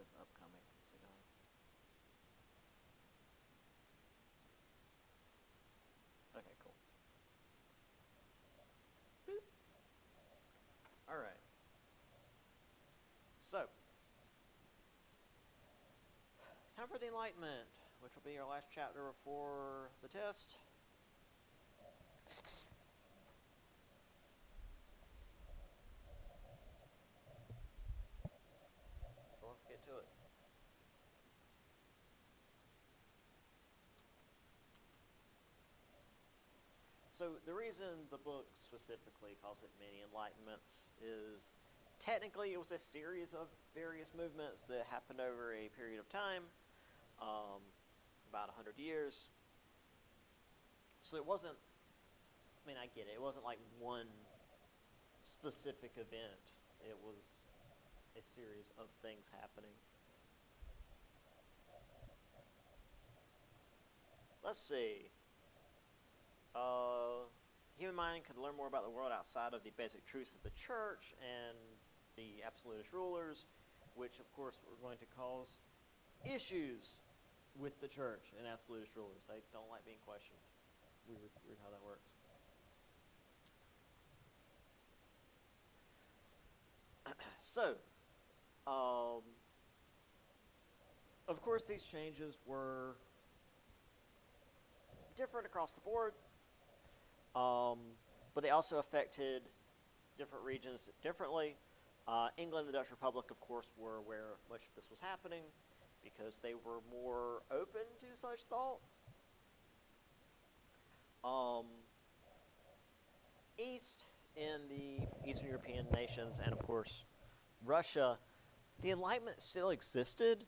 says upcoming. Is it on? Okay, cool. Boop. All right. So, time for the Enlightenment, which will be our last chapter before the test. So let's get to it. So the reason the book specifically calls it Many Enlightenments is technically it was a series of various movements that happened over a period of time, about 100 years. So it wasn't, I mean, I get it. It wasn't like one specific event. It was a series of things happening. Let's see. Human mind could learn more about the world outside of the basic truths of the church and the absolutist rulers, which of course were going to cause issues with the church and absolutist rulers. They don't like being questioned. Weird how that works. So, of course, these changes were different across the board, but they also affected different regions differently. England and the Dutch Republic, of course, were where much of this was happening because they were more open to such thought. East in the Eastern European nations and, of course, Russia, the Enlightenment still existed,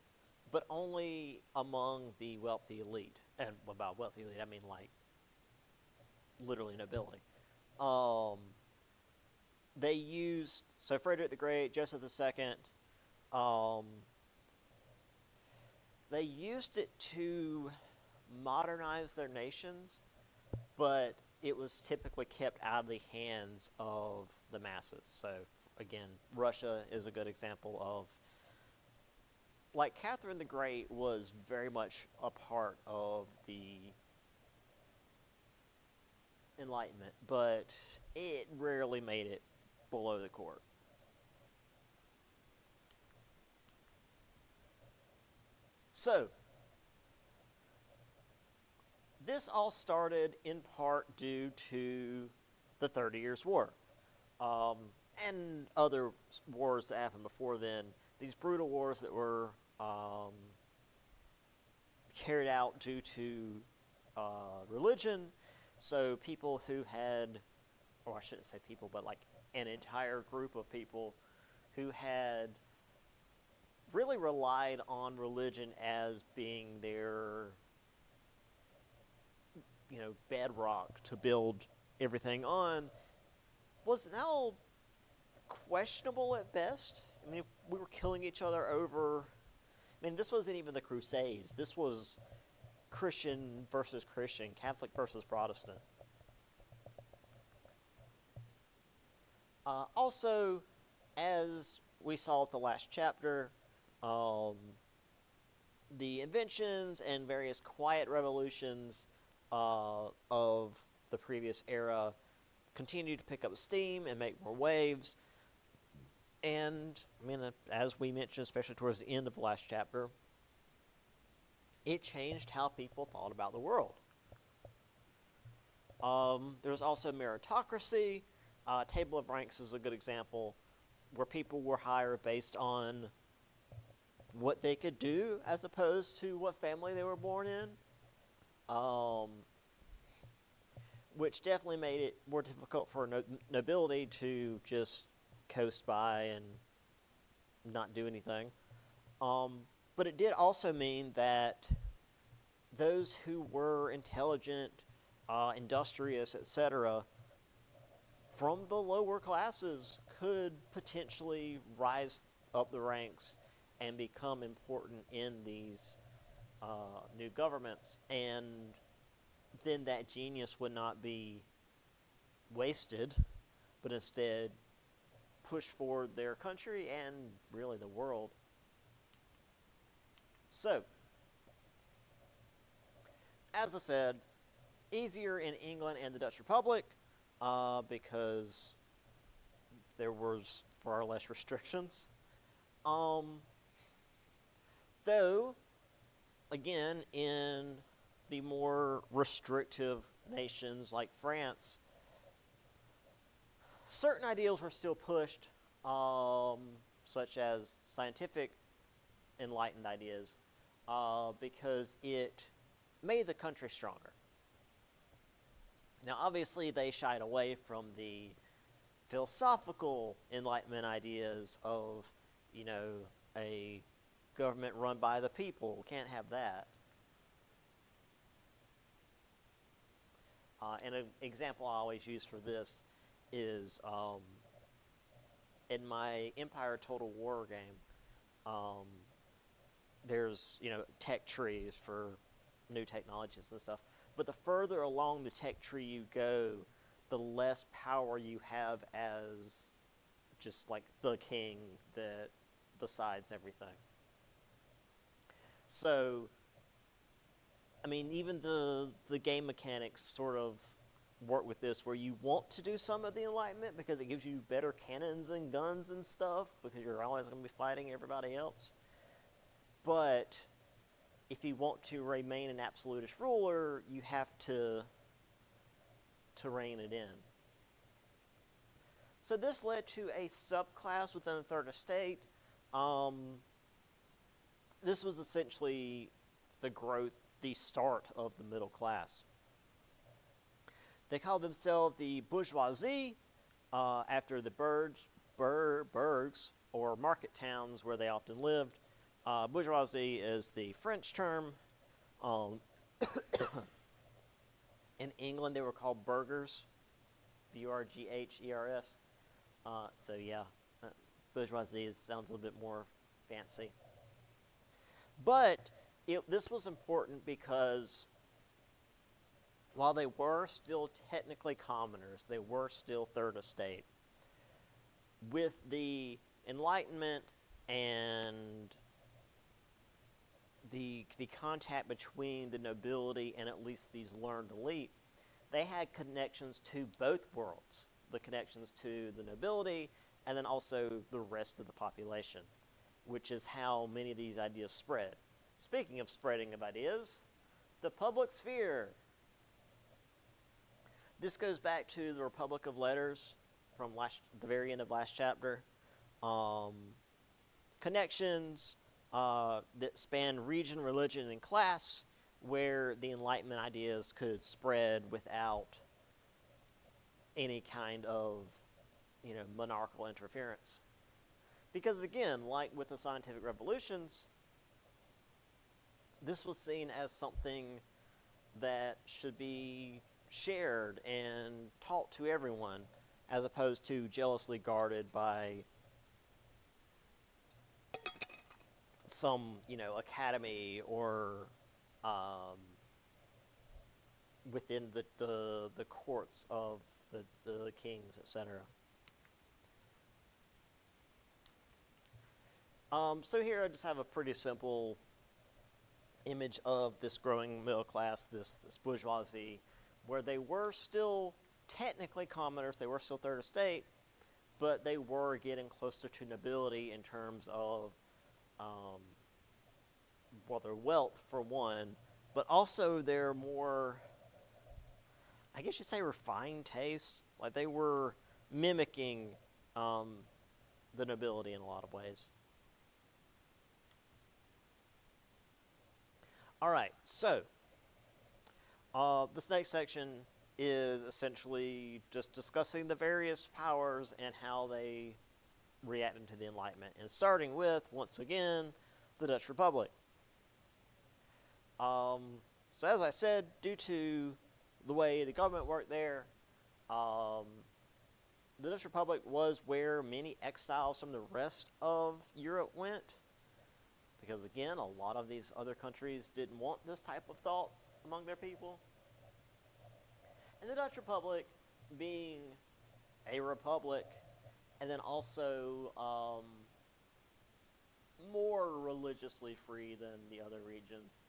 but only among the wealthy elite. And by wealthy elite, I mean like literally nobility. They used, so Frederick the Great, Joseph II, they used it to modernize their nations, but it was typically kept out of the hands of the masses. So again, Russia is a good example of, like, Catherine the Great was very much a part of the Enlightenment, but it rarely made it below the court. So, this all started in part due to the 30 Years' War, and other wars that happened before then. These brutal wars that were carried out due to religion. So people who had, or I shouldn't say people, but like an entire group of people who had really relied on religion as being their, bedrock to build everything on, was now questionable at best. I mean, we were killing each other over, I mean, this wasn't even the Crusades. This was Christian versus Christian, Catholic versus Protestant. Also, as we saw at the last chapter, the inventions and various quiet revolutions of the previous era continued to pick up steam and make more waves. And, I mean, as we mentioned, especially towards the end of the last chapter, it changed how people thought about the world. There was also meritocracy. Table of ranks is a good example, where people were hired based on what they could do as opposed to what family they were born in, which definitely made it more difficult for nobility to just coast by and not do anything. But it did also mean that those who were intelligent, industrious, etc., from the lower classes could potentially rise up the ranks and become important in these new governments. And then that genius would not be wasted, but instead push forward their country and really the world. So, as I said, easier in England and the Dutch Republic because there was far less restrictions. Um, though, again, in the more restrictive nations like France, certain ideals were still pushed, such as scientific enlightened ideas, because it made the country stronger. Now, obviously, they shied away from the philosophical Enlightenment ideas of, a government run by the people. Can't have that. And an example I always use for this is in my Empire Total War game, there's, tech trees for new technologies and stuff. But the further along the tech tree you go, the less power you have as just like the king that decides everything. So, I mean, even the game mechanics sort of work with this, where you want to do some of the Enlightenment because it gives you better cannons and guns and stuff, because you're always going to be fighting everybody else. But if you want to remain an absolutist ruler, you have to rein it in. So this led to a subclass within the Third Estate. This was essentially the start of the middle class. They called themselves the bourgeoisie after the burgs, or market towns where they often lived. Bourgeoisie is the French term. In England, they were called burghers, burghers. So yeah, bourgeoisie sounds a little bit more fancy. But this was important because while they were still technically commoners, they were still Third Estate. With the Enlightenment and the contact between the nobility and at least these learned elite, they had connections to both worlds. The connections to the nobility and then also the rest of the population, which is how many of these ideas spread. Speaking of spreading of ideas, the public sphere. This goes back to the Republic of Letters from the very end of last chapter. Connections that span region, religion, and class, where the Enlightenment ideas could spread without any kind of, monarchical interference. Because again, like with the scientific revolutions, this was seen as something that should be shared and taught to everyone, as opposed to jealously guarded by some, academy or within the courts of the kings, etc. So here I just have a pretty simple image of this growing middle class, this bourgeoisie, where they were still technically commoners, they were still Third Estate, but they were getting closer to nobility in terms of their wealth, for one, but also their more, I guess you'd say, refined taste. Like, they were mimicking the nobility in a lot of ways. All right, so this next section is essentially just discussing the various powers and how they reacted to the Enlightenment, and starting with, once again, the Dutch Republic. So as I said, due to the way the government worked there, the Dutch Republic was where many exiles from the rest of Europe went, because again, a lot of these other countries didn't want this type of thought among their people. And the Dutch Republic, being a republic, and then also more religiously free than the other regions,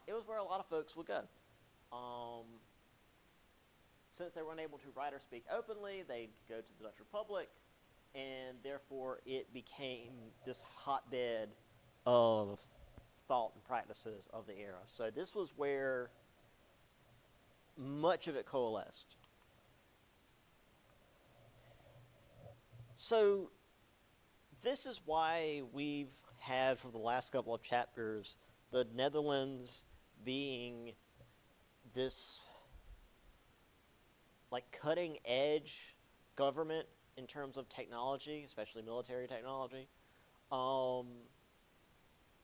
it was where a lot of folks would go. Um, since they were unable to write or speak openly, they'd go to the Dutch Republic, and therefore it became this hotbed of thought and practices of the era. So this was where much of it coalesced. So this is why we've had, for the last couple of chapters, the Netherlands being this like cutting edge government in terms of technology, especially military technology,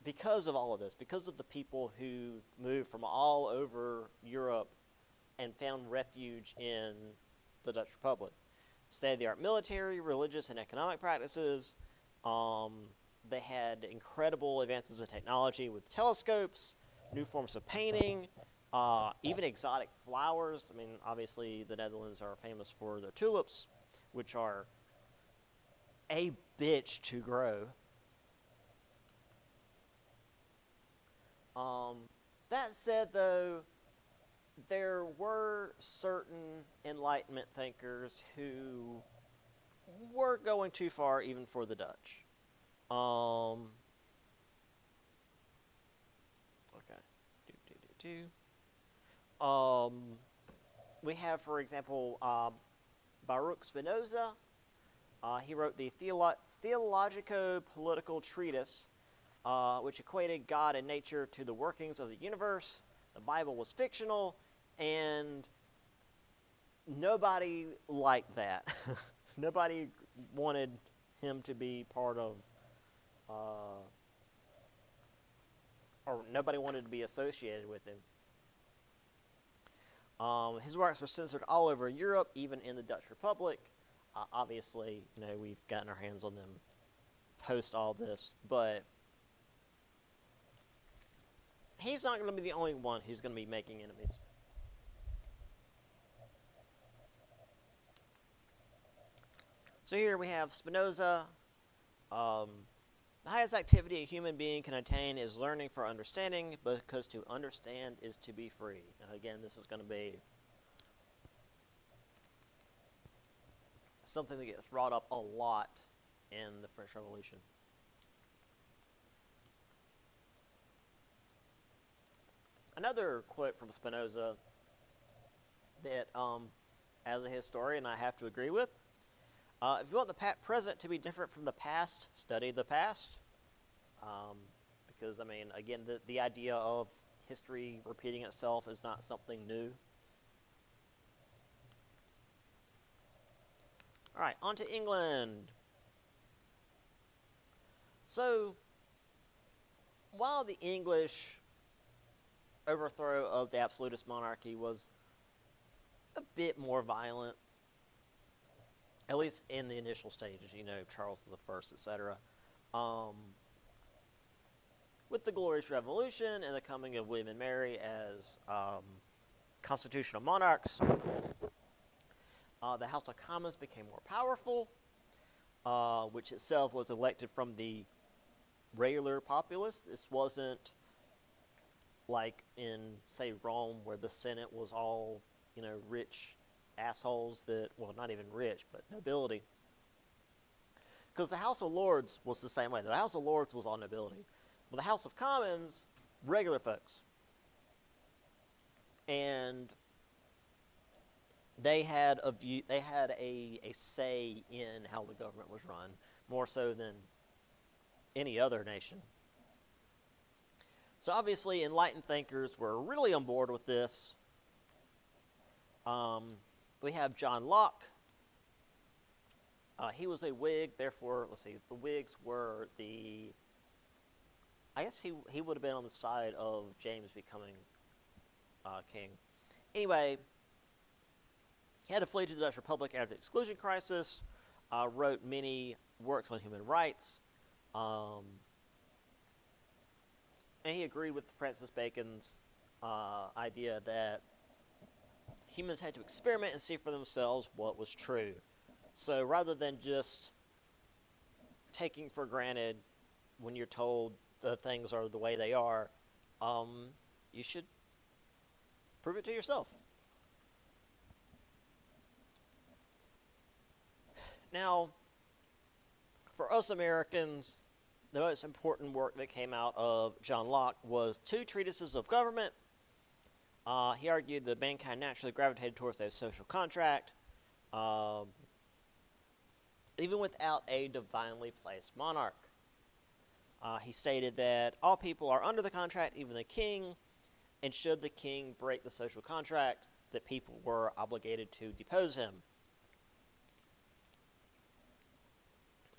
because of all of this, because of the people who moved from all over Europe and found refuge in the Dutch Republic. State-of-the-art military, religious, and economic practices. They had incredible advances in technology with telescopes, new forms of painting, even exotic flowers. I mean, obviously, the Netherlands are famous for their tulips, which are a bitch to grow. That said, though, there were certain Enlightenment thinkers who were going too far even for the Dutch. Okay. We have, for example, Baruch Spinoza. He wrote the Theologico-Political Treatise, which equated God and nature to the workings of the universe. The Bible was fictional, and nobody liked that. Nobody wanted him to be part of, or nobody wanted to be associated with him. His works were censored all over Europe, even in the Dutch Republic. Obviously, we've gotten our hands on them post all this, but he's not going to be the only one who's going to be making enemies. So here we have Spinoza. The highest activity a human being can attain is learning for understanding, because to understand is to be free. Now again, this is going to be something that gets brought up a lot in the French Revolution. Another quote from Spinoza that, as a historian, I have to agree with. If you want the present to be different from the past, study the past. Because, again, the idea of history repeating itself is not something new. All right, on to England. So, while the English overthrow of the absolutist monarchy was a bit more violent, at least in the initial stages, Charles I, etc. With the Glorious Revolution and the coming of William and Mary as constitutional monarchs, the House of Commons became more powerful, which itself was elected from the regular populace. This wasn't like in, say, Rome, where the Senate was all, rich assholes that, well, not even rich, but nobility. Because the House of Lords was the same way. The House of Lords was all nobility. But the House of Commons, regular folks. And they had a view, they had a say in how the government was run, more so than any other nation. So obviously, enlightened thinkers were really on board with this. We have John Locke. He was a Whig, therefore, the Whigs were the, I guess he would have been on the side of James becoming king. Anyway, he had to flee to the Dutch Republic after the exclusion crisis, wrote many works on human rights, and he agreed with Francis Bacon's idea that humans had to experiment and see for themselves what was true. So rather than just taking for granted when you're told the things are the way they are, um, you should prove it to yourself. Now, for us Americans, the most important work that came out of John Locke was two treatises of government. He argued that mankind naturally gravitated towards a social contract, um, even without a divinely placed monarch. He stated that all people are under the contract, even the king, and should the king break the social contract, that people were obligated to depose him.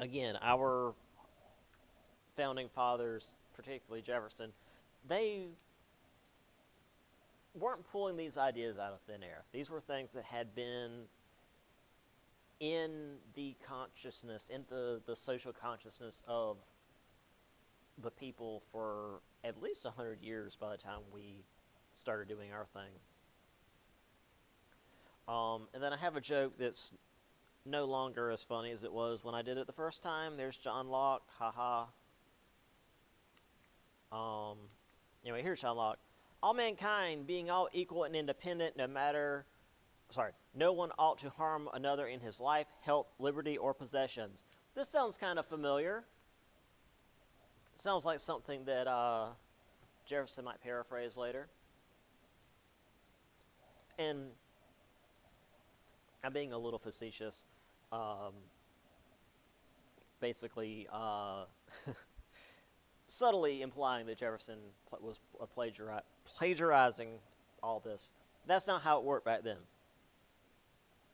Again, our founding fathers, particularly Jefferson, they weren't pulling these ideas out of thin air. These were things that had been in the consciousness, in the social consciousness of the people for at least 100 years by the time we started doing our thing. And then I have a joke that's no longer as funny as it was when I did it the first time. There's John Locke, haha. Anyway, here's John Locke. All mankind being all equal and independent, no one ought to harm another in his life, health, liberty, or possessions. This sounds kind of familiar. It sounds like something that Jefferson might paraphrase later. And I'm being a little facetious. Basically, subtly implying that Jefferson was plagiarizing all this. That's not how it worked back then.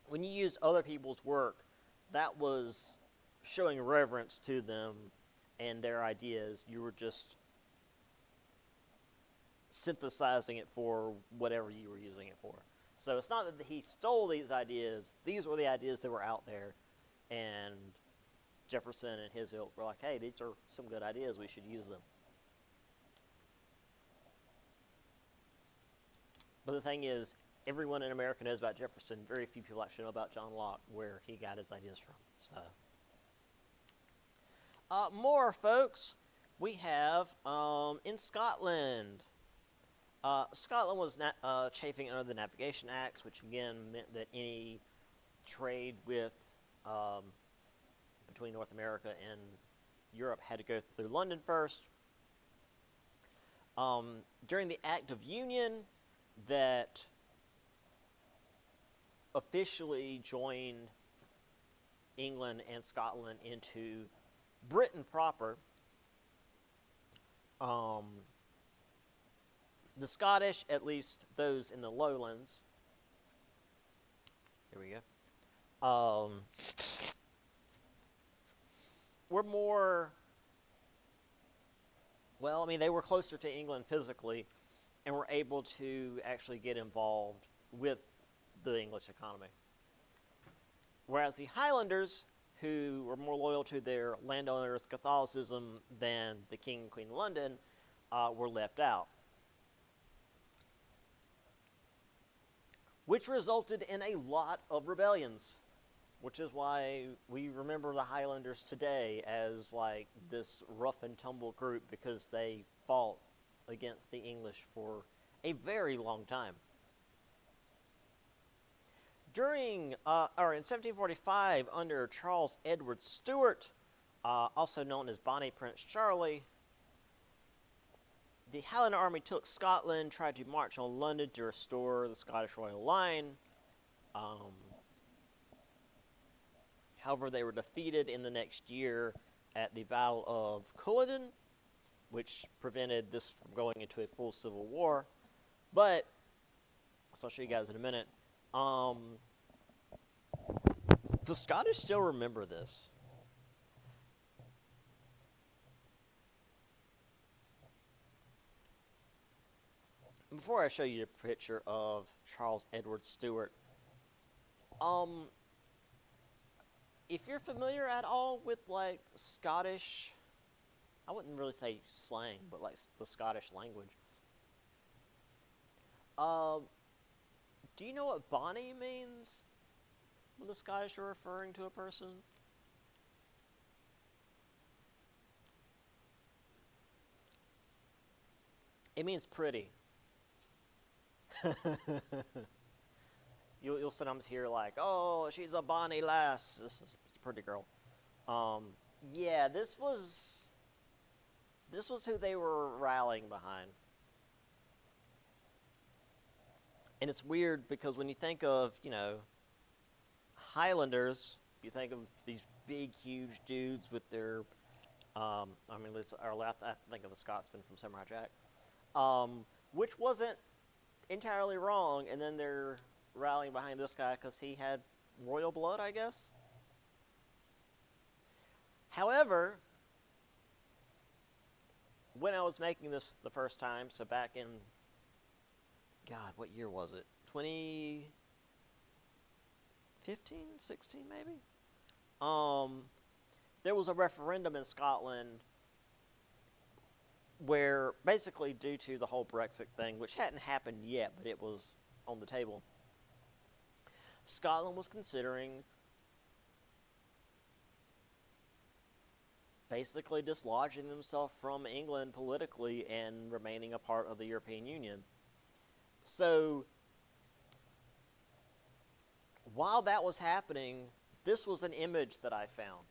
When you used other people's work, that was showing reverence to them and their ideas. You were just synthesizing it for whatever you were using it for. So it's not that he stole these ideas. These were the ideas that were out there, and Jefferson and his ilk were like, hey, these are some good ideas. We should use them. But the thing is, everyone in America knows about Jefferson. Very few people actually know about John Locke, where he got his ideas from. So, more, folks. We have in Scotland. Scotland was chafing under the Navigation Acts, which again meant that any trade with between North America and Europe had to go through London first. During the Act of Union that officially joined England and Scotland into Britain proper, the Scottish, at least those in the lowlands, here we go, were more, well, I mean, they were closer to England physically and were able to actually get involved with the English economy. Whereas the Highlanders, who were more loyal to their landowners' Catholicism than the King and Queen of London, were left out. Which resulted in a lot of rebellions, which is why we remember the Highlanders today as like this rough and tumble group, because they fought against the English for a very long time. In 1745, under Charles Edward Stuart, also known as Bonnie Prince Charlie, the Highland Army took Scotland, tried to march on London to restore the Scottish royal line. However, they were defeated in the next year at the Battle of Culloden, which prevented this from going into a full civil war. But, as I'll show you guys in a minute, the Scottish still remember this. Before I show you a picture of Charles Edward Stuart, if you're familiar at all with like Scottish, I wouldn't really say slang, but like the Scottish language, do you know what Bonnie means when the Scottish are referring to a person? It means pretty. You'll sometimes hear like, "Oh, she's a bonny lass." This is a pretty girl. Um, yeah, this was who they were rallying behind, and it's weird because when you think of Highlanders, you think of these big, huge dudes with their I mean, or I think of the Scotsman from Samurai Jack, which wasn't entirely wrong, and then they're rallying behind this guy because he had royal blood, I guess. However, when I was making this the first time, so back in, God, what year was it? 2015, 16 maybe? There was a referendum in Scotland where basically due to the whole Brexit thing, which hadn't happened yet, but it was on the table, Scotland was considering basically dislodging themselves from England politically and remaining a part of the European Union. So, while that was happening, this was an image that I found.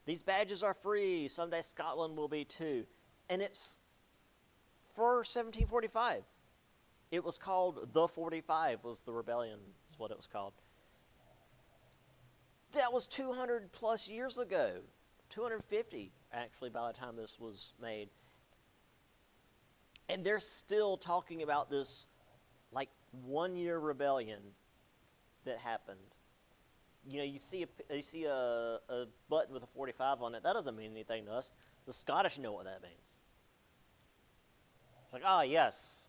These badges are free. Someday Scotland will be too. And it's for 1745. It was called the 45, was the rebellion, is what it was called. That was 200 plus years ago. 250, actually, by the time this was made. And they're still talking about this, like, 1-year rebellion that happened. You see a button with a 45 on it. That doesn't mean anything to us. The Scottish know what that means. It's like, yes,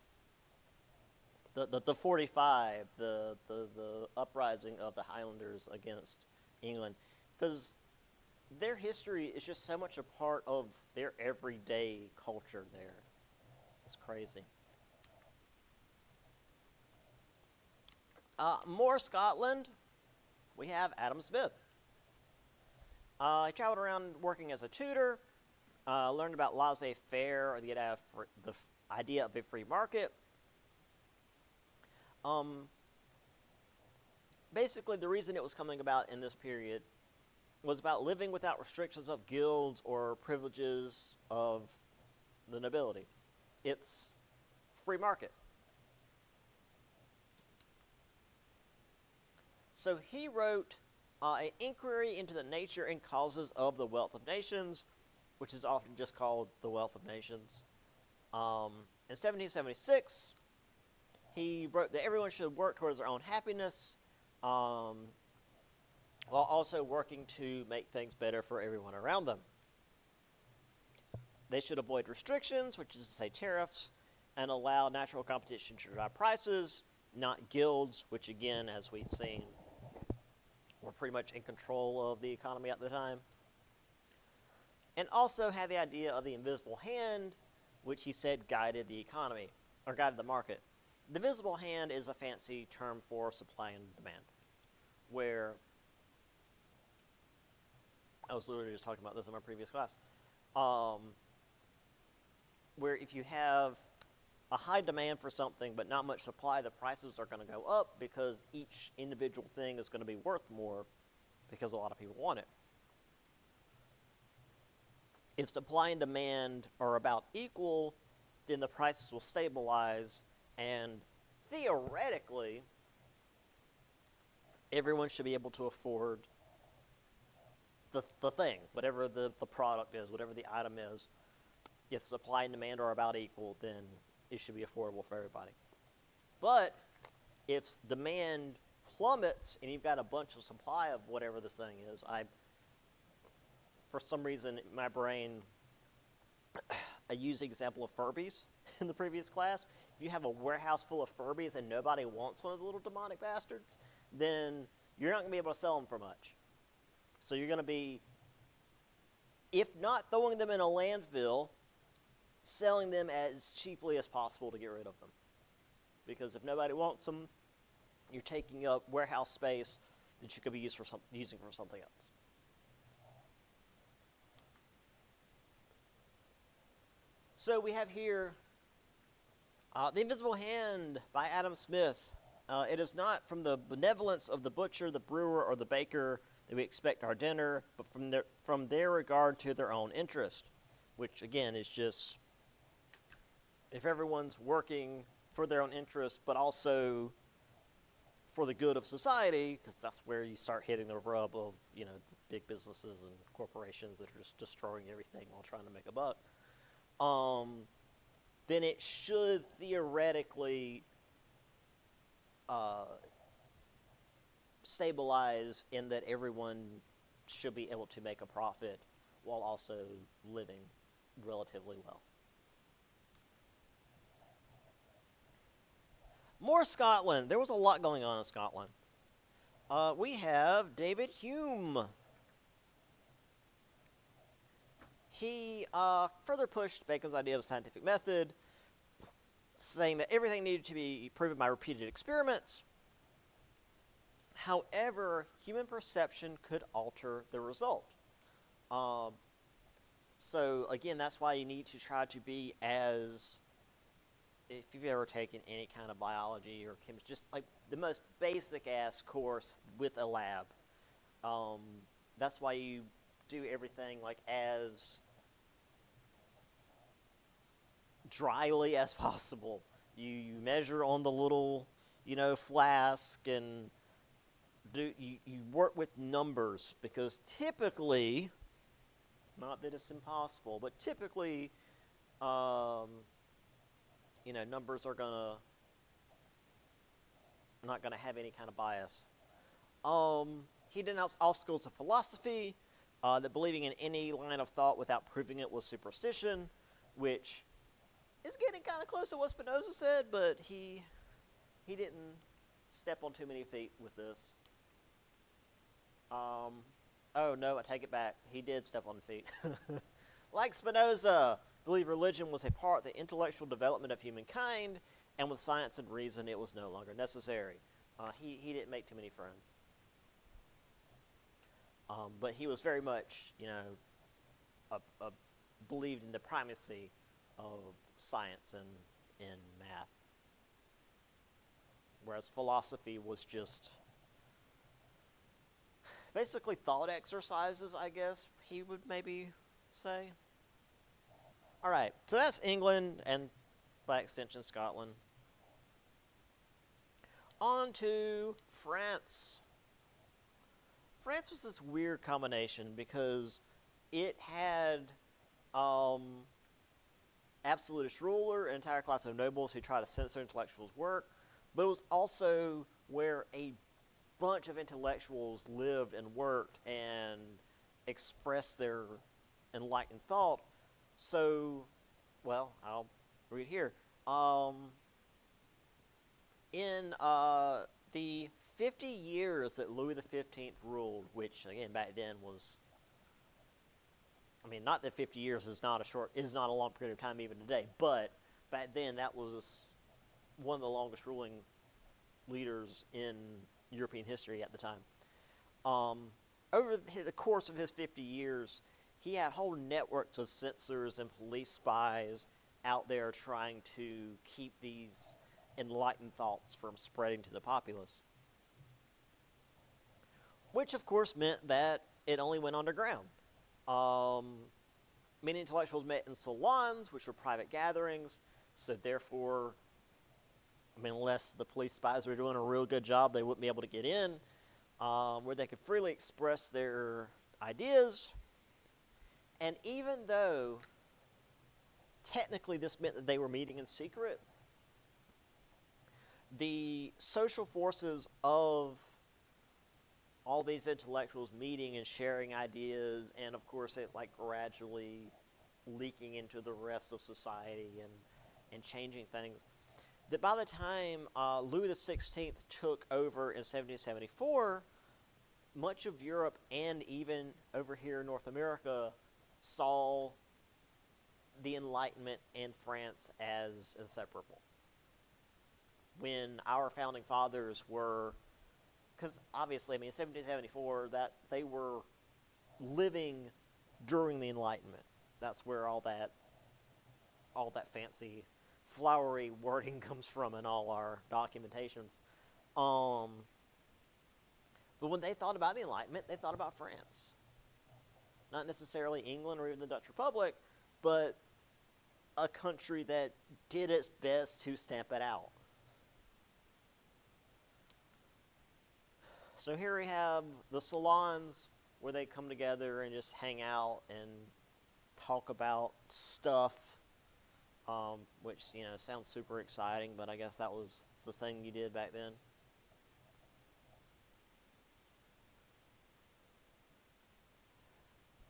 the 45, the uprising of the Highlanders against England, because their history is just so much a part of their everyday culture there. It's crazy. More Scotland. We have Adam Smith. He traveled around working as a tutor, learned about laissez-faire, or the idea of a free market. Basically, the reason it was coming about in this period was about living without restrictions of guilds or privileges of the nobility. It's free market. So he wrote an inquiry into the nature and causes of the wealth of nations, which is often just called the Wealth of Nations. In 1776, he wrote that everyone should work towards their own happiness, while also working to make things better for everyone around them. They should avoid restrictions, which is to say tariffs, and allow natural competition to drive prices, not guilds, which again, as we've seen, were pretty much in control of the economy at the time. And also had the idea of the invisible hand, which he said guided the economy, or guided the market. The visible hand is a fancy term for supply and demand, where I was literally just talking about this in my previous class, where if you have a high demand for something but not much supply, the prices are going to go up because each individual thing is going to be worth more because a lot of people want it. If supply and demand are about equal, then the prices will stabilize, and theoretically, everyone should be able to afford the thing, whatever the product is, whatever the item is. If supply and demand are about equal, then it should be affordable for everybody. But if demand plummets and you've got a bunch of supply of whatever this thing is, for some reason in my brain, I used the example of Furbies in the previous class. If you have a warehouse full of Furbies and nobody wants one of the little demonic bastards, then you're not going to be able to sell them for much. So you're going to be, if not throwing them in a landfill, selling them as cheaply as possible to get rid of them. Because if nobody wants them, you're taking up warehouse space that you could be using for something else. So we have here The Invisible Hand by Adam Smith. It is not from the benevolence of the butcher, the brewer, or the baker that we expect our dinner, but from their regard to their own interest, which again is just if everyone's working for their own interest, but also for the good of society, because that's where you start hitting the rub of the big businesses and corporations that are just destroying everything while trying to make a buck. Then it should theoretically stabilize in that everyone should be able to make a profit while also living relatively well. More Scotland. There was a lot going on in Scotland. We have David Hume. He further pushed Bacon's idea of a scientific method, saying that everything needed to be proven by repeated experiments. However, human perception could alter the result. So again, that's why you need to try to be as, if you've ever taken any kind of biology or chemistry, just like the most basic ass course with a lab. That's why you do everything like as dryly as possible. You measure on the little, flask, and you work with numbers, because typically, not that it's impossible, but typically, numbers are not gonna have any kind of bias. He denounced all schools of philosophy, that believing in any line of thought without proving it was superstition, which is getting kind of close to what Spinoza said, but he didn't step on too many feet with this. Oh no, I take it back. He did step on feet. Like Spinoza, believed religion was a part of the intellectual development of humankind, and with science and reason it was no longer necessary. He didn't make too many friends. But he was very much, believed in the primacy of science and math. Whereas philosophy was just basically thought exercises, I guess he would maybe say. All right, so that's England and, by extension, Scotland. On to France. France was this weird combination because it had absolutist ruler, an entire class of nobles who try to censor intellectuals' work, but it was also where a bunch of intellectuals lived and worked and expressed their enlightened thought. So, well, I'll read here. In the 50 years that Louis XV ruled, which again back then was, not that 50 years is not a long period of time even today, but back then that was one of the longest ruling leaders in European history at the time. Over the course of his 50 years, he had whole networks of censors and police spies out there trying to keep these enlightened thoughts from spreading to the populace. Which, of course, meant that it only went underground. Many intellectuals met in salons, which were private gatherings, so therefore, unless the police spies were doing a real good job, they wouldn't be able to get in, where they could freely express their ideas. And even though technically this meant that they were meeting in secret, the social forces of all these intellectuals meeting and sharing ideas, and of course it gradually leaking into the rest of society and changing things, that by the time Louis XVI took over in 1774, much of Europe and even over here in North America saw the Enlightenment and France as inseparable. When our founding fathers were, because obviously, in 1774, that they were living during the Enlightenment. That's where all that flowery wording comes from in all our documentations. Um, but when they thought about the Enlightenment, they thought about France. Not necessarily England or even the Dutch Republic, but a country that did its best to stamp it out. So here we have the salons where they come together and just hang out and talk about stuff, which, sounds super exciting, but I guess that was the thing you did back then.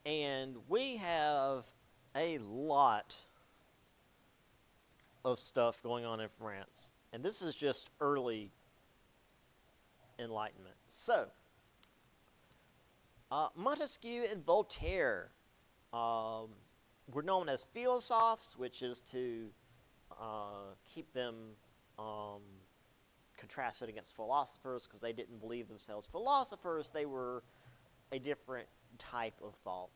And we have a lot of stuff going on in France. And this is just early Enlightenment. So, Montesquieu and Voltaire were known as philosophes, which is to keep them contrasted against philosophers, because they didn't believe themselves philosophers. They were a different type of thought.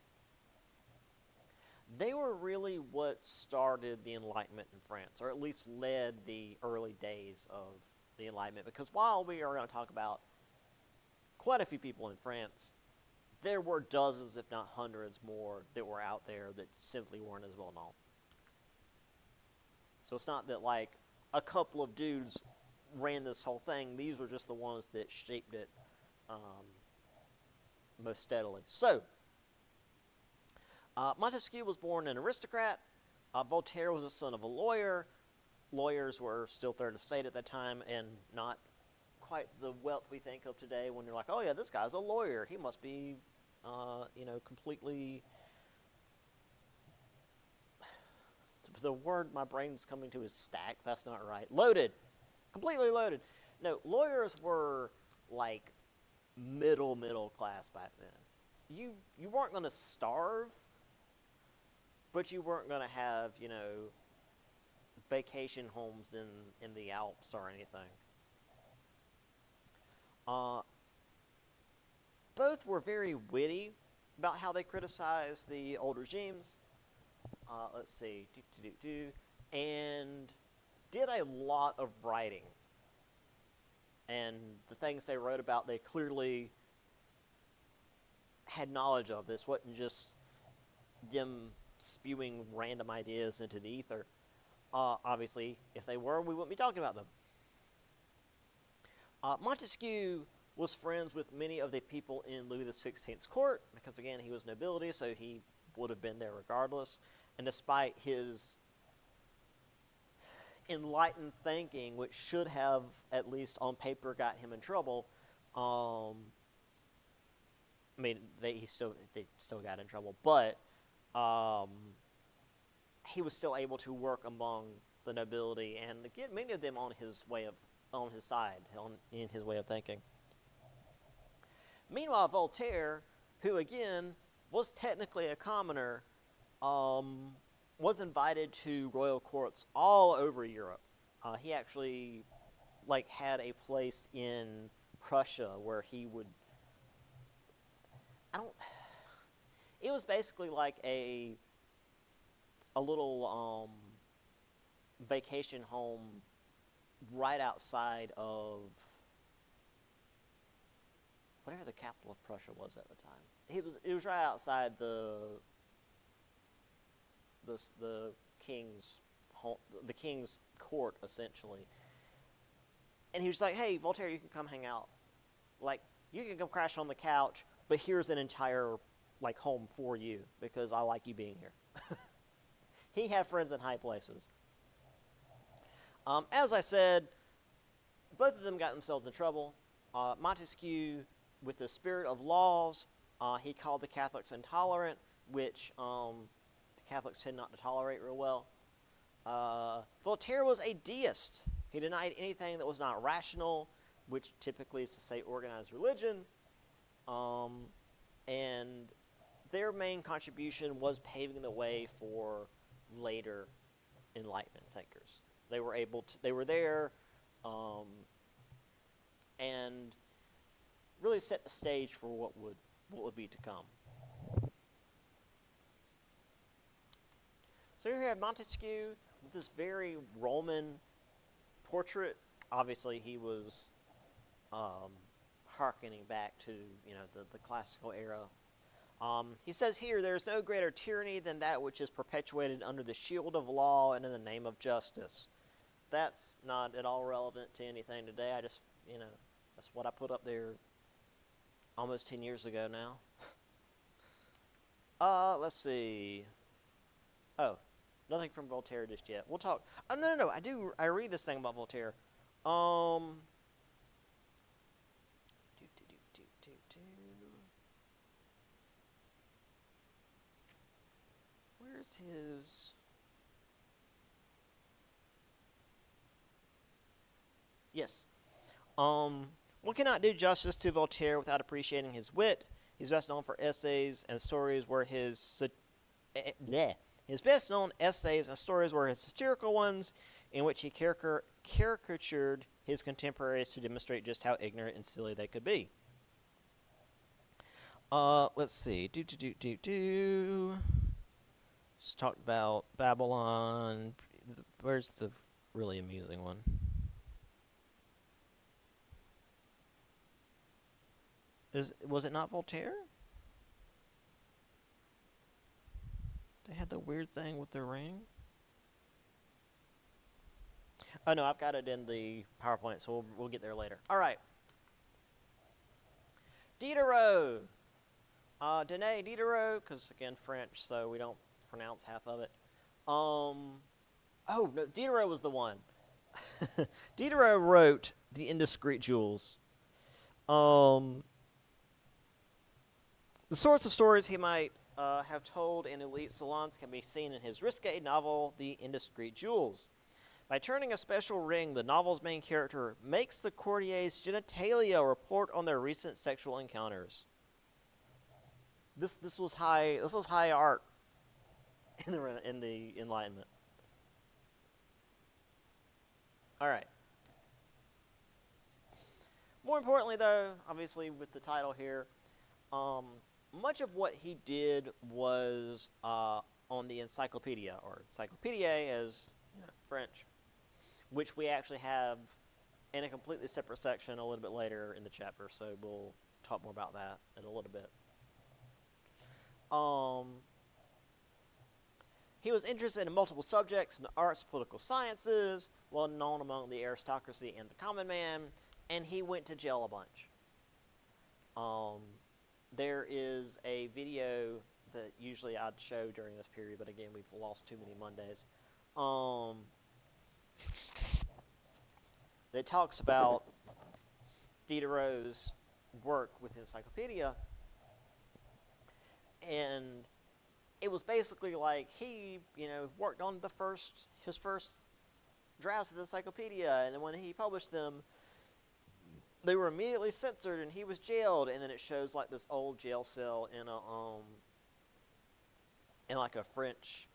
They were really what started the Enlightenment in France, or at least led the early days of the Enlightenment, because while we are going to talk about quite a few people in France, there were dozens, if not hundreds more, that were out there that simply weren't as well known. So it's not that, like, a couple of dudes ran this whole thing. These were just the ones that shaped it most steadily. So, Montesquieu was born an aristocrat. Voltaire was the son of a lawyer. Lawyers were still third estate at that time, and not quite the wealth we think of today when you're like, oh yeah, this guy's a lawyer. He must be, completely... The word my brain's coming to is stacked. That's not right. Loaded. Completely loaded. No, lawyers were like middle class back then. You weren't going to starve, but you weren't going to have, vacation homes in the Alps or anything. Both were very witty about how they criticized the old regimes. Let's see, and did a lot of writing. And the things they wrote about, they clearly had knowledge of. This wasn't just them spewing random ideas into the ether. Obviously, if they were, we wouldn't be talking about them. Montesquieu was friends with many of the people in Louis XVI's court, because again, he was nobility, so he would have been there regardless. And despite his enlightened thinking, which should have, at least on paper, got him in trouble, they still got in trouble, but he was still able to work among the nobility and get many of them on his side, in his way of thinking. Meanwhile, Voltaire, who again was technically a commoner, was invited to royal courts all over Europe. He actually had a place in Prussia where he would... It was basically like a little vacation home right outside of whatever the capital of Prussia was at the time. It was right outside the king's home, the king's court, essentially. And he was like, "Hey, Voltaire, you can come hang out. You can come crash on the couch, but here's an entire home for you because I like you being here." He had friends in high places. As I said, both of them got themselves in trouble. Montesquieu, with the spirit of laws, he called the Catholics intolerant, which the Catholics tend not to tolerate real well. Voltaire was a deist. He denied anything that was not rational, which typically is to say organized religion. And their main contribution was paving the way for later Enlightenment thinkers. They were there, and really set the stage for what would be to come. So here we have Montesquieu, this very Roman portrait. Obviously, he was hearkening back to the classical era. He says here, "There is no greater tyranny than that which is perpetuated under the shield of law and in the name of justice." That's not at all relevant to anything today. I just, that's what I put up there almost 10 years ago now. Let's see. Oh, nothing from Voltaire just yet. We'll talk. Oh, no. I read this thing about Voltaire. Where's his... Yes. One cannot do justice to Voltaire without appreciating his wit. He's best known for essays and stories where his best known essays and stories were his satirical ones, in which he caricatured his contemporaries to demonstrate just how ignorant and silly they could be. Let's see. Let's talk about Babylon. Where's the really amusing one? Was it not Voltaire? They had the weird thing with the ring. Oh no, I've got it in the PowerPoint, so we'll get there later. All right. Diderot. Denis Diderot, because again French, so we don't pronounce half of it. Oh no, Diderot was the one. Diderot wrote The Indiscreet Jewels. The sorts of stories he might have told in elite salons can be seen in his risque novel, The Indiscreet Jewels. By turning a special ring, the novel's main character makes the courtier's genitalia report on their recent sexual encounters. This was high art in the Enlightenment. All right. More importantly, though, obviously with the title here, much of what he did was on the Encyclopedia, or Encyclopédie as French, which we actually have in a completely separate section a little bit later in the chapter, so we'll talk more about that in a little bit. He was interested in multiple subjects in the arts, political sciences, well known among the aristocracy and the common man, and he went to jail a bunch. There is a video that usually I'd show during this period, but again, we've lost too many Mondays. That talks about Diderot's work with the Encyclopedia, and it was basically like he, worked on his first drafts of the Encyclopedia, and then when he published them, they were immediately censored, and he was jailed. And then it shows like this old jail cell in like a French,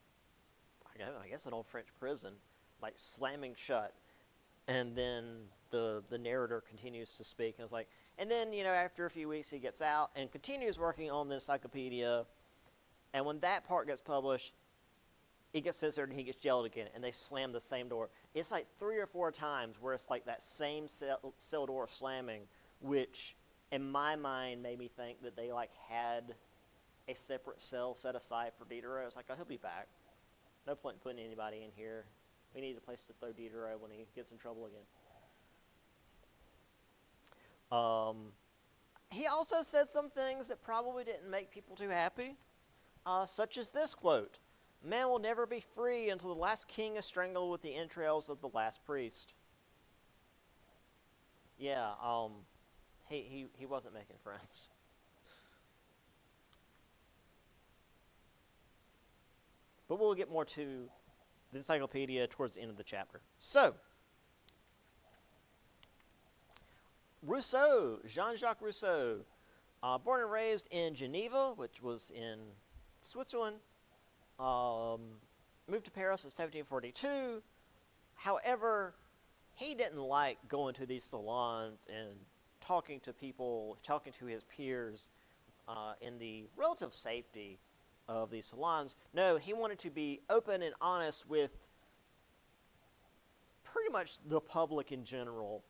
I guess an old French prison, like slamming shut. And then the narrator continues to speak, and it's like, and then after a few weeks he gets out and continues working on the Encyclopedia. And when that part gets published, it gets censored and he gets jailed again, and they slam the same door. It's like 3 or 4 times where it's like that same cell door slamming, which in my mind made me think that they like had a separate cell set aside for Diderot. It's like, oh, he'll be back. No point in putting anybody in here. We need a place to throw Diderot when he gets in trouble again. He also said some things that probably didn't make people too happy, such as this quote: "Man will never be free until the last king is strangled with the entrails of the last priest." Yeah, he wasn't making friends. But we'll get more to the Encyclopedia towards the end of the chapter. So, Rousseau, Jean-Jacques Rousseau, born and raised in Geneva, which was in Switzerland, moved to Paris in 1742. However, he didn't like going to these salons and talking to people, talking to his peers in the relative safety of these salons. No, he wanted to be open and honest with pretty much the public in general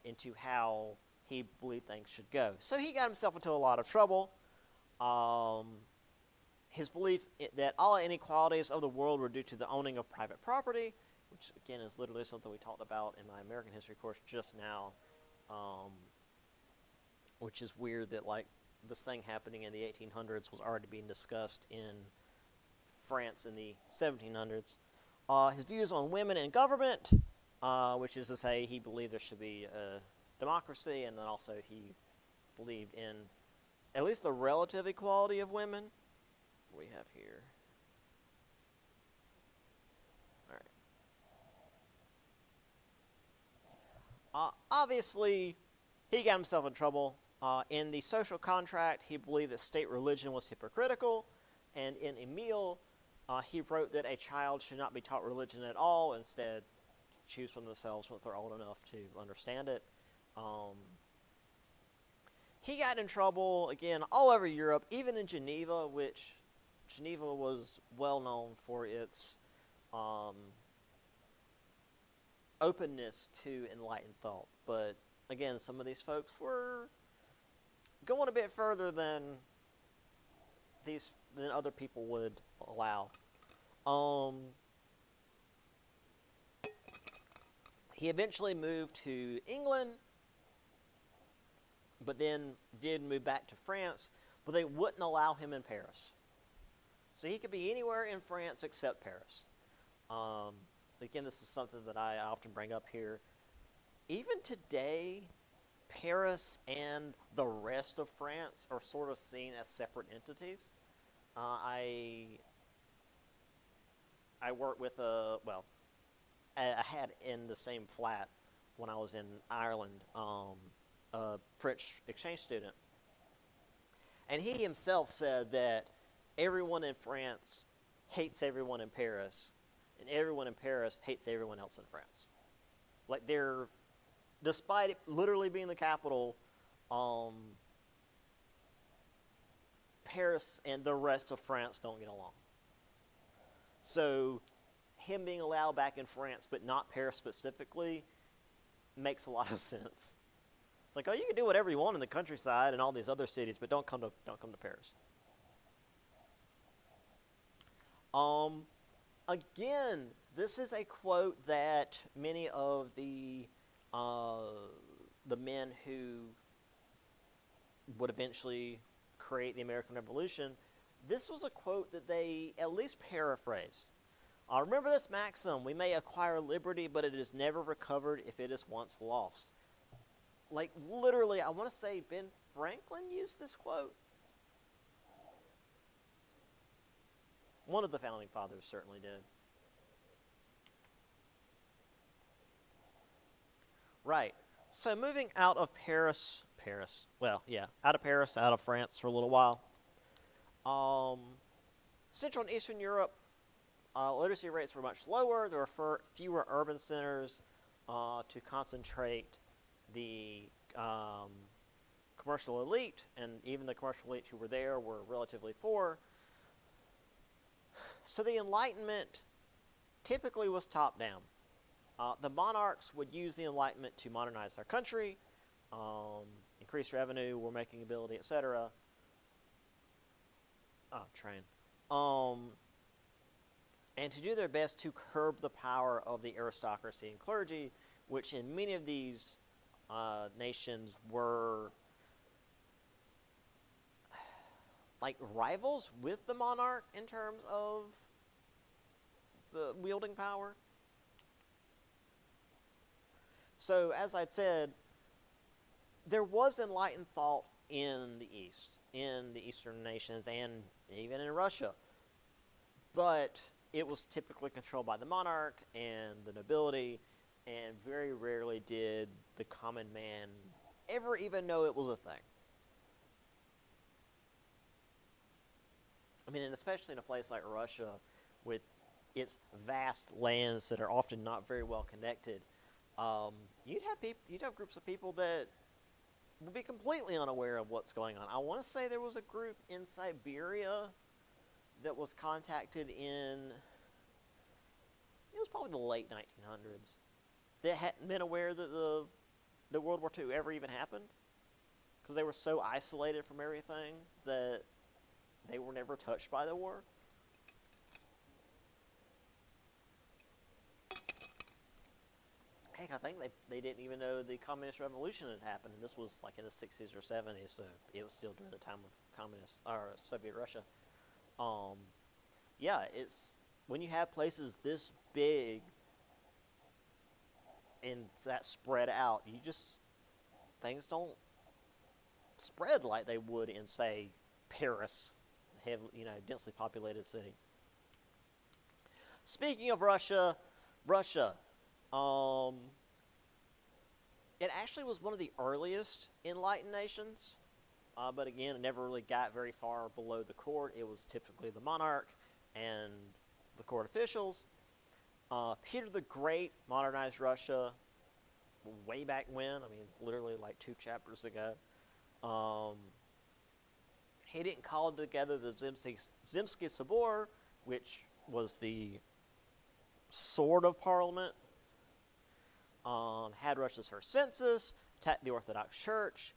into how he believed things should go. So he got himself into a lot of trouble. Um, his belief that all inequalities of the world were due to the owning of private property, which again is literally something we talked about in my American history course just now, which is weird that like this thing happening in the 1800s was already being discussed in France in the 1700s. His views on women and government, which is to say he believed there should be a democracy, and then also he believed in at least the relative equality of women. What do we have here? All right. Obviously, he got himself in trouble. In the social contract, he believed that state religion was hypocritical, and in Emile, he wrote that a child should not be taught religion at all, instead choose for themselves once they're old enough to understand it. He got in trouble, again, all over Europe, even in Geneva, which Geneva was well known for its openness to enlightened thought. But again, some of these folks were going a bit further than other people would allow. He eventually moved to England, but then did move back to France, but they wouldn't allow him in Paris. So he could be anywhere in France except Paris. Again, this is something that I often bring up here. Even today, Paris and the rest of France are sort of seen as separate entities. I worked with I had in the same flat when I was in Ireland, a French exchange student. And he himself said that everyone in France hates everyone in Paris, and everyone in Paris hates everyone else in France. Like they're, despite it literally being the capital, Paris and the rest of France don't get along. So him being allowed back in France, but not Paris specifically, makes a lot of sense. It's like, oh, you can do whatever you want in the countryside and all these other cities, but don't come to Paris. Again, this is a quote that many of the men who would eventually create the American Revolution, this was a quote that they at least paraphrased. Remember this maxim: we may acquire liberty, but it is never recovered if it is once lost. Like, literally, I want to say Ben Franklin used this quote. One of the founding fathers certainly did. Right. So moving out of out of France for a little while. Central and Eastern Europe, literacy rates were much lower. There were fewer urban centers to concentrate the commercial elite, and even the commercial elite who were there were relatively poor. So the Enlightenment typically was top-down. The monarchs would use the Enlightenment to modernize their country, increase revenue, war-making ability, etc. Train. And to do their best to curb the power of the aristocracy and clergy, which in many of these nations were like rivals with the monarch in terms of the wielding power. So, as I said, there was enlightened thought in the East, in the Eastern nations, and even in Russia. But it was typically controlled by the monarch and the nobility, and very rarely did the common man ever even know it was a thing. I mean, and especially in a place like Russia, with its vast lands that are often not very well connected, you'd have groups of people that would be completely unaware of what's going on. I want to say there was a group in Siberia that was contacted it was probably the late 1900s. that hadn't been aware that the World War II ever even happened, because they were so isolated from everything that they were never touched by the war. Heck, I think they didn't even know the communist revolution had happened, and this was like in the 60s or 70s, so it was still during the time of communist or Soviet Russia. Um, yeah, it's when you have places this big and that spread out, you just things don't spread like they would in, say, Paris, densely populated city. Speaking of Russia, um, it actually was one of the earliest enlightened nations, but again, it never really got very far below the court. It was typically the monarch and the court officials. Peter the Great modernized Russia way back when. I mean, literally like 2 chapters ago. He didn't call together the Zemsky Sobor, which was the sort of parliament. Had Russia's first census, attacked the Orthodox Church,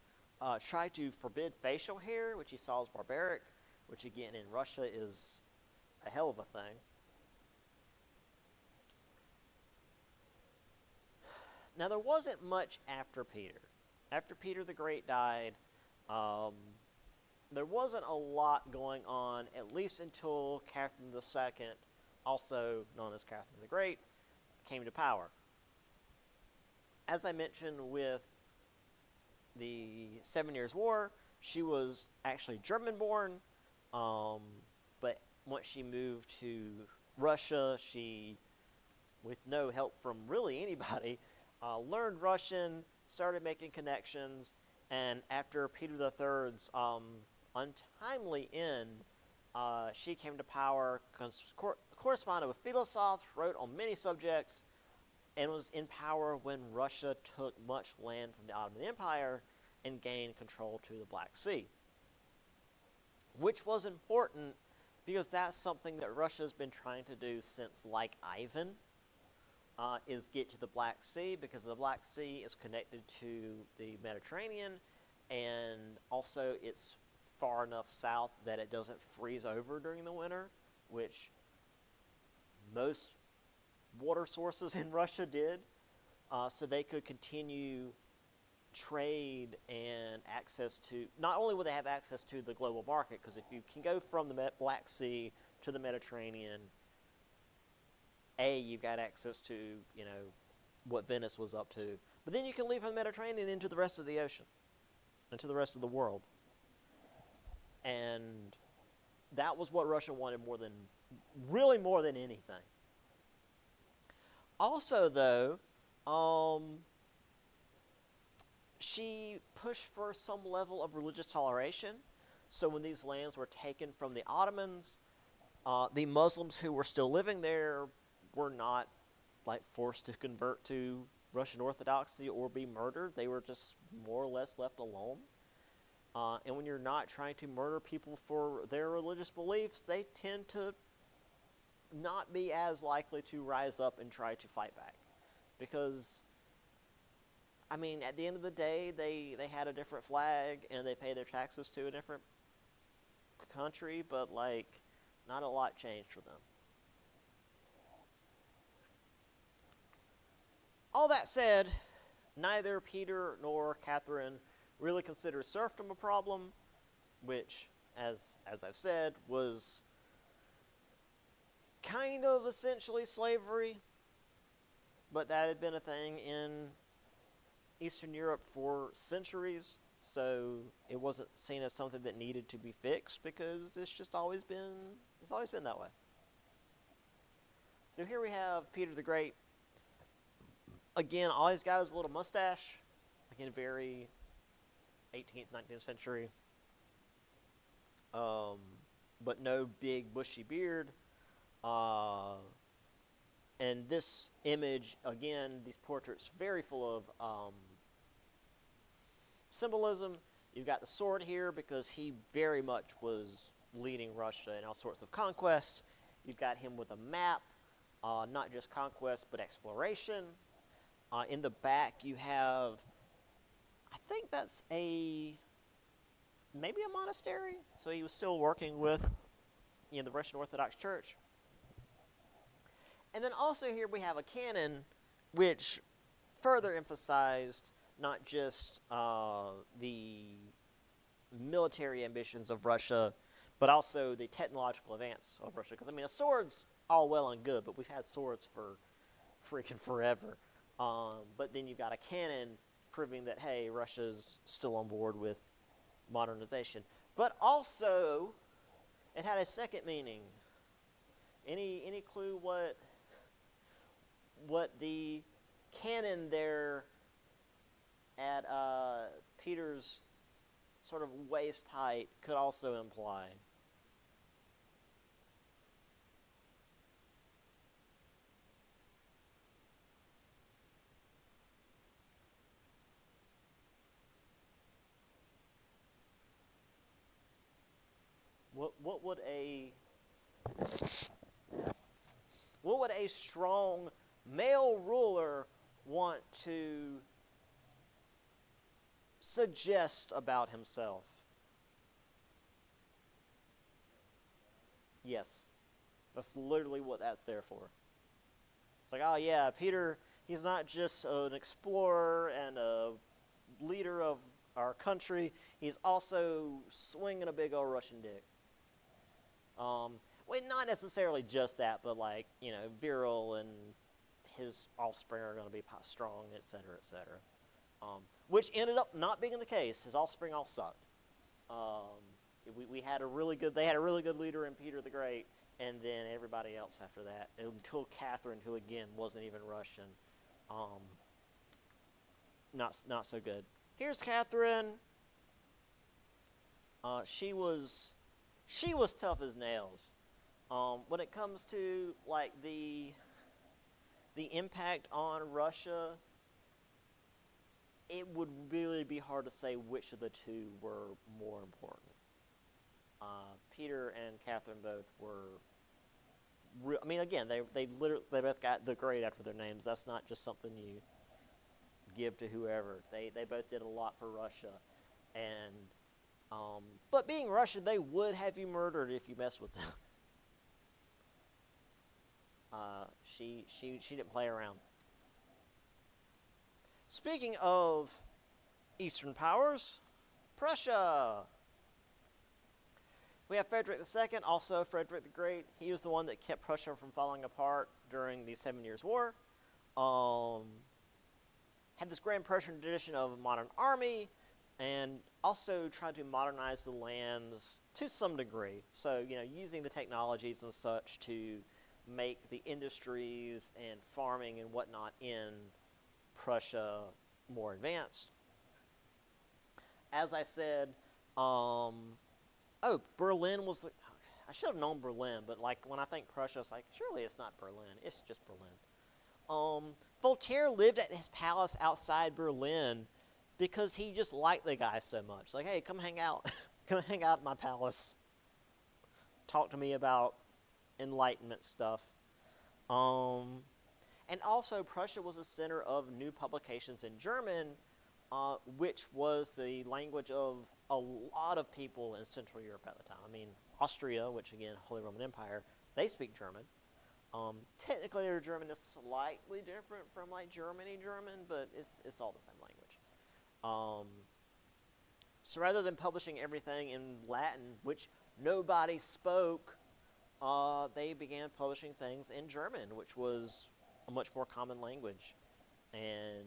tried to forbid facial hair, which he saw as barbaric, which again in Russia is a hell of a thing. Now, there wasn't much after Peter. After Peter the Great died, there wasn't a lot going on, at least until Catherine II, also known as Catherine the Great, came to power. As I mentioned with the 7 Years' War, she was actually German-born, but once she moved to Russia, she, with no help from really anybody, learned Russian, started making connections, and after Peter III's untimely end, she came to power, corresponded with philosophers, wrote on many subjects, and was in power when Russia took much land from the Ottoman Empire and gained control to the Black Sea. Which was important because that's something that Russia's been trying to do since, like, Ivan, is get to the Black Sea, because the Black Sea is connected to the Mediterranean, and also it's far enough south that it doesn't freeze over during the winter, which most water sources in Russia did, so they could continue trade and access to, not only would they have access to the global market, because if you can go from the Black Sea to the Mediterranean, you've got access to, what Venice was up to, but then you can leave from the Mediterranean into the rest of the ocean, into the rest of the world. And that was what Russia wanted more than anything. Also, though, she pushed for some level of religious toleration. So when these lands were taken from the Ottomans, the Muslims who were still living there were not forced to convert to Russian Orthodoxy or be murdered. They were just more or less left alone. And when you're not trying to murder people for their religious beliefs, they tend to not be as likely to rise up and try to fight back. Because, I mean, at the end of the day, they had a different flag and they pay their taxes to a different country, but, not a lot changed for them. All that said, neither Peter nor Catherine really considered serfdom a problem, which, as I've said, was kind of essentially slavery, but that had been a thing in Eastern Europe for centuries, so it wasn't seen as something that needed to be fixed, because it's always been that way. So here we have Peter the Great. Again, all he's got is a little mustache. Again, very 18th, 19th century. But no big bushy beard. And this image, again, these portraits, very full of symbolism. You've got the sword here because he very much was leading Russia in all sorts of conquest. You've got him with a map, not just conquest, but exploration. In the back, you have, I think that's maybe a monastery. So he was still working with the Russian Orthodox Church. And then also here we have a canon which further emphasized not just the military ambitions of Russia, but also the technological advance of Russia. Because, I mean, a sword's all well and good, but we've had swords for freaking forever. But then you've got a cannon proving that, hey, Russia's still on board with modernization. But also, it had a second meaning. Any clue what the cannon there at Peter's sort of waist height could also imply? What would a strong male ruler want to suggest about himself? Yes, that's literally what that's there for. It's like, oh yeah, Peter, he's not just an explorer and a leader of our country, he's also swinging a big old Russian dick. Well, not necessarily just that, but like, virile, and his offspring are going to be strong, etc., etc. Which ended up not being the case. His offspring all sucked. They had a really good leader in Peter the Great, and then everybody else after that, until Catherine, who again wasn't even Russian. Not so good. Here's Catherine. She was tough as nails. When it comes to like the impact on Russia, it would really be hard to say which of the two were more important. Peter and Catherine both were. I mean, again, they both got the Great after their names. That's not just something you give to whoever. They both did a lot for Russia, and but being Russian, they would have you murdered if you mess with them. She didn't play around. Speaking of Eastern powers, Prussia. We have Frederick II, also Frederick the Great. He was the one that kept Prussia from falling apart during the 7 Years' War. Had this grand Prussian tradition of a modern army, and also tried to modernize the lands to some degree. So, using the technologies and such to make the industries and farming and whatnot in Prussia more advanced. As I said, Berlin was I should have known Berlin, but like when I think Prussia, it's like, surely it's not Berlin, it's just Berlin. Voltaire lived at his palace outside Berlin because he just liked the guy so much. Like, hey, come hang out. Come hang out at my palace. Talk to me about Enlightenment stuff. And also, Prussia was a center of new publications in German, which was the language of a lot of people in Central Europe at the time. I mean, Austria, which again, Holy Roman Empire, they speak German. Technically, their German is slightly different from like German, but it's all the same language. So rather than publishing everything in Latin, which nobody spoke, they began publishing things in German, which was a much more common language, and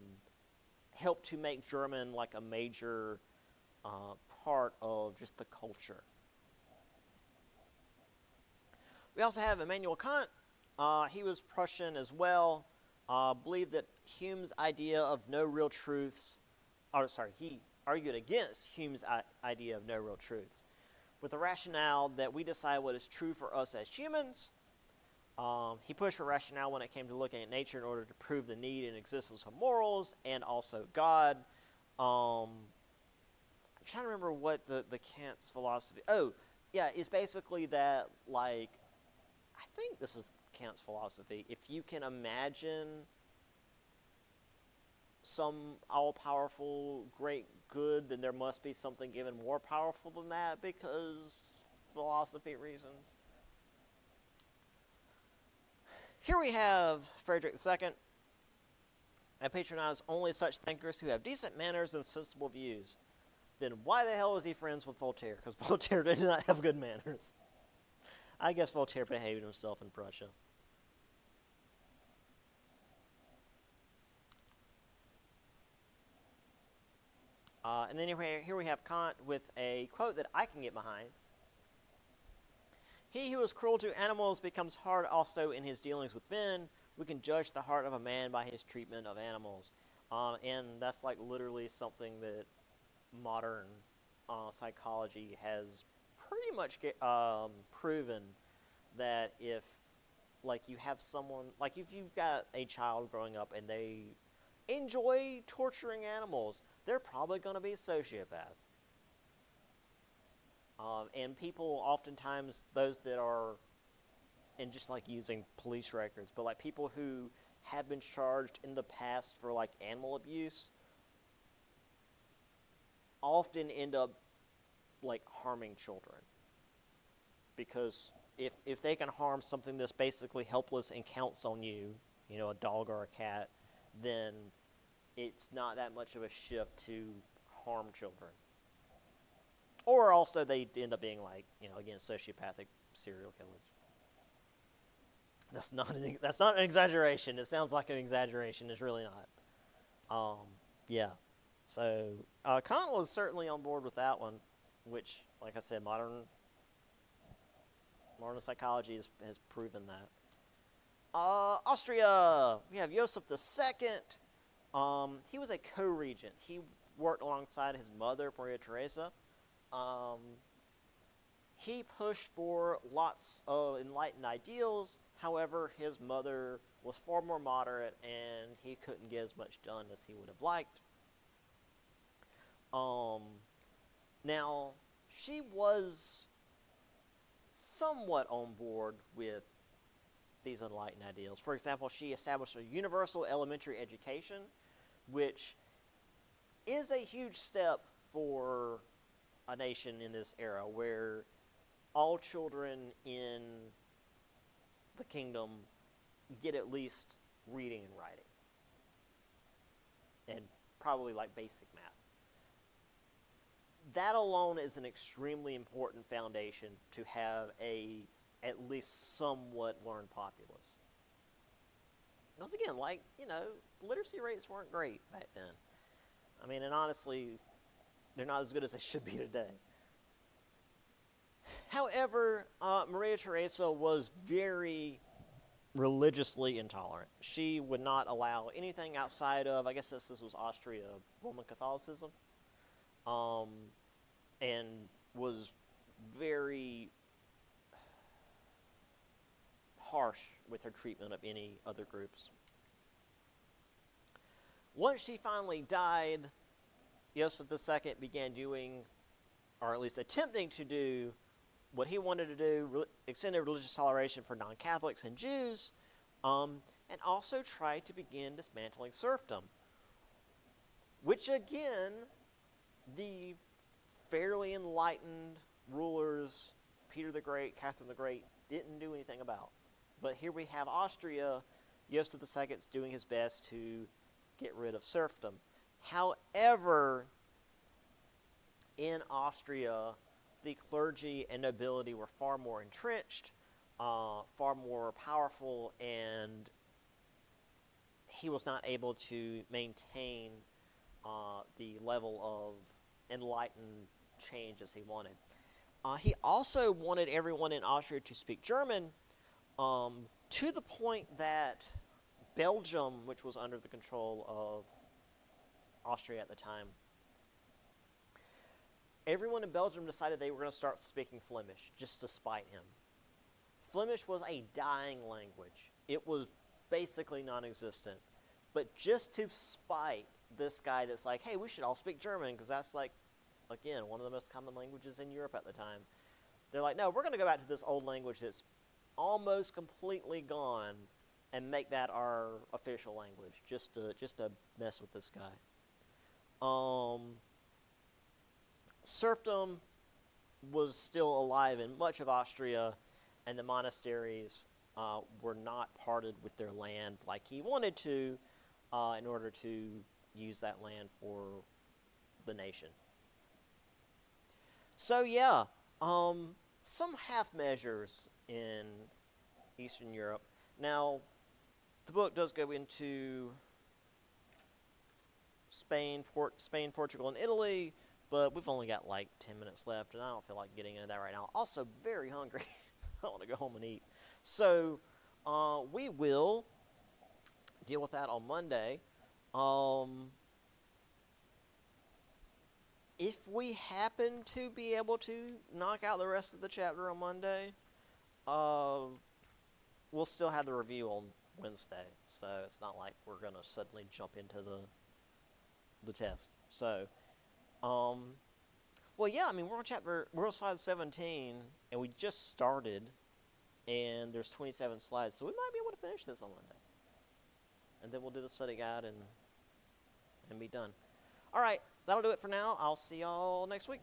helped to make German like a major part of just the culture. We also have Immanuel Kant. He was Prussian as well. Believed that Hume's idea of no real truths, he argued against Hume's idea of no real truths, with the rationale that we decide what is true for us as humans. He pushed for rationale when it came to looking at nature in order to prove the need and existence of morals and also God. I'm trying to remember what the Kant's philosophy. Oh, yeah, it's basically that, like, I think this is Kant's philosophy. If you can imagine some all-powerful great good, then there must be something even more powerful than that because philosophy reasons. Here we have Frederick II. I patronize only such thinkers who have decent manners and sensible views. Then why the hell was he friends with Voltaire? Because Voltaire did not have good manners. I guess Voltaire behaved himself in Prussia. And then here we have Kant with a quote that I can get behind. He who is cruel to animals becomes hard also in his dealings with men. We can judge the heart of a man by his treatment of animals. And that's like literally something that modern psychology has pretty much proven, that if like you have someone, like if you've got a child growing up and they enjoy torturing animals, they're probably going to be a sociopath. And people oftentimes, those that are, and just like using police records, but like people who have been charged in the past for like animal abuse often end up like harming children. Because if they can harm something that's basically helpless and counts on you, you know, a dog or a cat, then it's not that much of a shift to harm children. Or also they end up being like, you know, again, sociopathic serial killers. That's not an exaggeration. It sounds like an exaggeration. It's really not. Yeah. So Kant was certainly on board with that one, which, like I said, modern psychology has proven that. Austria. We have Joseph II. He was a co-regent. He worked alongside his mother, Maria Theresa. He pushed for lots of enlightened ideals. However, his mother was far more moderate, and he couldn't get as much done as he would have liked. Now, she was somewhat on board with these enlightened ideals. For example, she established a universal elementary education, which is a huge step for a nation in this era, where all children in the kingdom get at least reading and writing, and probably like basic math. That alone is an extremely important foundation to have a at least somewhat learned populace. Once again, like, you know, literacy rates weren't great back then. I mean, and honestly, they're not as good as they should be today. However, Maria Theresa was very religiously intolerant. She would not allow anything outside of, I guess this was Austria, Roman Catholicism, and was very harsh with her treatment of any other groups. Once she finally died, Joseph II began doing, or at least attempting to do, what he wanted to do, extended religious toleration for non-Catholics and Jews, and also tried to begin dismantling serfdom, which again, the fairly enlightened rulers, Peter the Great, Catherine the Great, didn't do anything about. But here we have Austria, Joseph II doing his best to get rid of serfdom. However, in Austria, the clergy and nobility were far more entrenched, far more powerful, and he was not able to maintain the level of enlightened change as he wanted. He also wanted everyone in Austria to speak German, to the point that Belgium, which was under the control of Austria at the time, everyone in Belgium decided they were going to start speaking Flemish, just to spite him. Flemish was a dying language. It was basically non-existent. But just to spite this guy that's like, hey, we should all speak German, because that's like, again, one of the most common languages in Europe at the time. They're like, no, we're going to go back to this old language that's almost completely gone, and make that our official language, just to mess with this guy. Um, Serfdom was still alive in much of Austria, and the monasteries were not parted with their land like he wanted to, in order to use that land for the nation. So yeah, some half measures in Eastern Europe. Now, the book does go into Spain, Portugal, and Italy, but we've only got like 10 minutes left, and I don't feel like getting into that right now. Also, very hungry. I want to go home and eat. So, we will deal with that on Monday. Um, if we happen to be able to knock out the rest of the chapter on Monday, uh, we'll still have the review on Wednesday. So it's not like we're gonna suddenly jump into the test. So, um, well, yeah. I mean, we're on slide 17, and we just started, and there's 27 slides, so we might be able to finish this on Monday, and then we'll do the study guide and be done. All right, that'll do it for now. I'll see y'all next week.